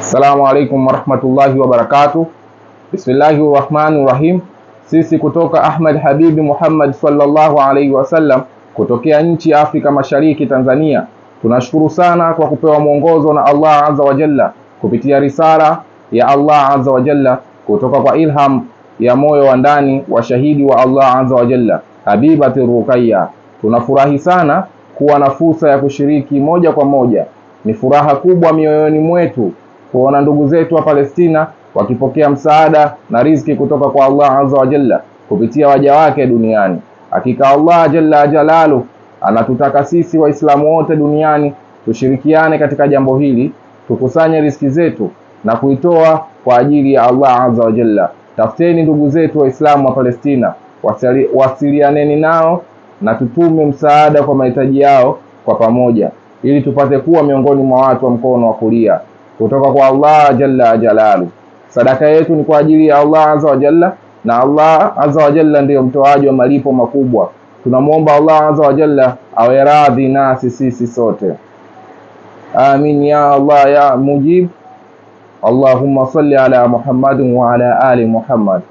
Assalamu alaikum warahmatullahi wabarakatuh. Bismillahirrahmanirrahim. Sisi kutoka Ahmad Habibi Muhammad sallallahu alaihi wasallam kutokea nchi ya Afrika Mashariki Tanzania, tunashukuru sana kwa kupewa mwongozo na Allah azza wa jalla kupitia risala ya Allah azza wa jalla kutoka kwa ilham ya moyo wa ndani wa shahidi wa Allah azza wa jalla Habibati Ruqayya. Tunafurahi sana kuwa na fursa ya kushiriki moja kwa moja. Ni furaha kubwa mioyoni mwetu kuona ndugu zetu wa Palestina wakipokea msaada na riziki kutoka kwa Allah azza wa jalla kupitia waja wake duniani. Hakika Allah jalla jalalu anatutaka sisi waislamu wote duniani tushirikiane katika jambo hili, tukusanye riziki zetu na kuitoa kwa ajili ya Allah azza wa jalla. Tafuteni ndugu zetu waislamu wa Palestina, wasilianeni nao na tutume msaada kwa mahitaji yao kwa pamoja, ili tupate kuwa miongoni mwa watu wa mkono wa kulia kutoka kwa Allah jalla jalalu. Sadaka yetu ni kwa ajili ya Allah azza wa jalla, na Allah azza wa jalla ndiyo mtoaji wa malipo makubwa. Tunamuomba Allah azza wa jalla awe radhi nasi sisi sote. Amin ya Allah ya mujib. Allahumma salli ala Muhammadin wa ala ali Muhammad.